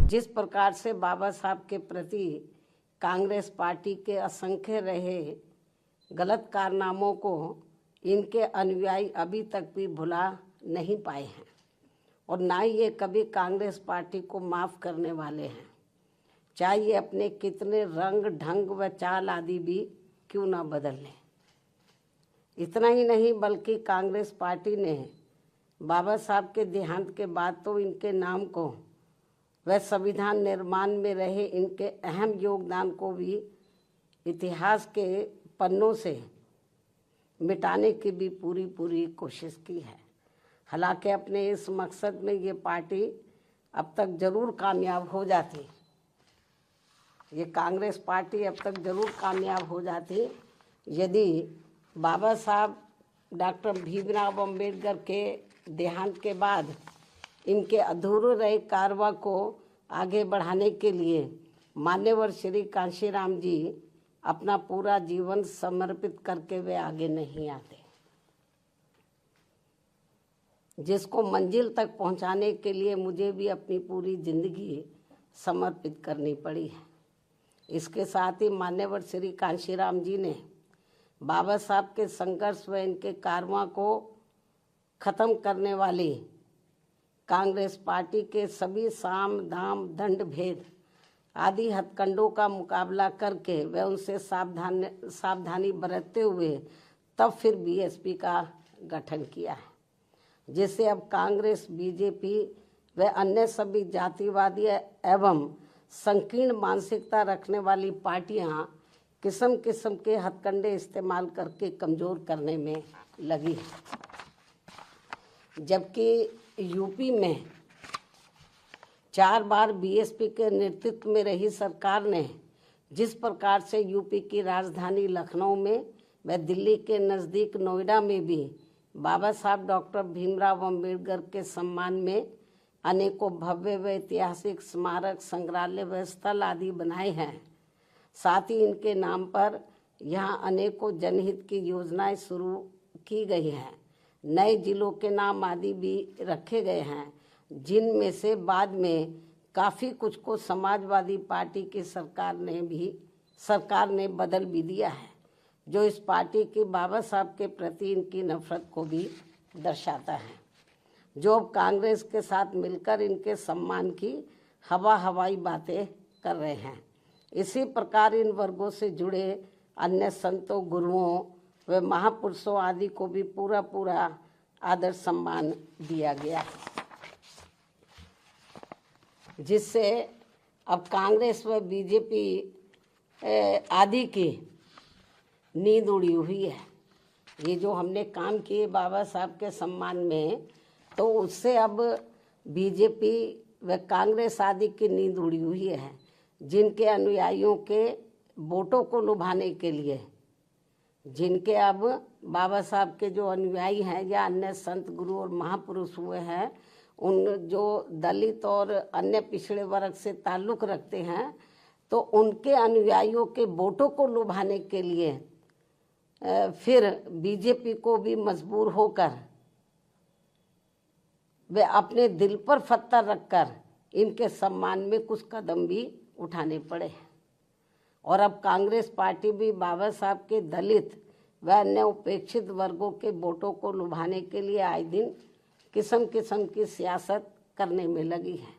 जिस प्रकार से बाबा साहब के प्रति कांग्रेस पार्टी के असंख्य रहे गलत कारनामों को इनके अनुयायी अभी तक भी भुला नहीं पाए हैं और ना ही ये कभी कांग्रेस पार्टी को माफ़ करने वाले हैं, चाहे ये अपने कितने रंग ढंग व चाल आदि भी क्यों ना बदल लें। इतना ही नहीं बल्कि कांग्रेस पार्टी ने बाबा साहब के देहांत के बाद तो इनके नाम को व संविधान निर्माण में रहे इनके अहम योगदान को भी इतिहास के पन्नों से मिटाने की भी पूरी कोशिश की है। हालांकि अपने इस मकसद में ये पार्टी अब तक जरूर कामयाब हो जाती, ये कांग्रेस पार्टी अब तक जरूर कामयाब हो जाती यदि बाबा साहब डॉक्टर भीमराव अम्बेडकर के देहांत के बाद इनके अधूरे रहे कारवा को आगे बढ़ाने के लिए मान्यवर श्री कांशीराम जी अपना पूरा जीवन समर्पित करके वे आगे नहीं आते, जिसको मंजिल तक पहुंचाने के लिए मुझे भी अपनी पूरी जिंदगी समर्पित करनी पड़ी है। इसके साथ ही मान्यवर श्री कांशीराम जी ने बाबा साहब के संघर्ष व इनके कारवा को ख़त्म करने वाली कांग्रेस पार्टी के सभी साम दाम दंड भेद आदि हथकंडों का मुकाबला करके वे उनसे सावधानी बरतते हुए तब फिर बीएसपी का गठन किया है, जिससे अब कांग्रेस, बीजेपी व अन्य सभी जातिवादी एवं संकीर्ण मानसिकता रखने वाली पार्टियां किस्म किस्म के हथकंडे इस्तेमाल करके कमज़ोर करने में लगी है। जबकि यूपी में 4 बार बीएसपी के नेतृत्व में रही सरकार ने जिस प्रकार से यूपी की राजधानी लखनऊ में व दिल्ली के नज़दीक नोएडा में भी बाबा साहब डॉक्टर भीमराव अम्बेडकर के सम्मान में अनेकों भव्य व ऐतिहासिक स्मारक, संग्रहालय व स्थल आदि बनाए हैं, साथ ही इनके नाम पर यहाँ अनेकों जनहित की योजनाएं शुरू की गई हैं। नए जिलों के नाम आदि भी रखे गए हैं, जिनमें से बाद में काफ़ी कुछ को समाजवादी पार्टी की सरकार ने बदल भी दिया है, जो इस पार्टी की बाबा साहब के प्रति इनकी नफरत को भी दर्शाता है, जो अब कांग्रेस के साथ मिलकर इनके सम्मान की हवाई बातें कर रहे हैं। इसी प्रकार इन वर्गों से जुड़े अन्य संतों, गुरुओं व महापुरुषों आदि को भी पूरा आदर सम्मान दिया गया है, जिससे अब कांग्रेस व बीजेपी आदि की नींद उड़ी हुई है। ये जो हमने काम किए बाबा साहब के सम्मान में, तो उससे अब बीजेपी व कांग्रेस आदि की नींद उड़ी हुई है, जिनके अनुयायियों के वोटों को लुभाने के लिए, जिनके अब बाबा साहब के जो अनुयायी हैं या अन्य संत, गुरु और महापुरुष हुए हैं, उन जो दलित और अन्य पिछड़े वर्ग से ताल्लुक़ रखते हैं, तो उनके अनुयायियों के वोटों को लुभाने के लिए फिर बीजेपी को भी मजबूर होकर वे अपने दिल पर पत्थर रखकर इनके सम्मान में कुछ कदम भी उठाने पड़े हैं। और अब कांग्रेस पार्टी भी बाबा साहब के दलित व अन्य उपेक्षित वर्गों के वोटों को लुभाने के लिए आए दिन किस्म किस्म की सियासत करने में लगी है।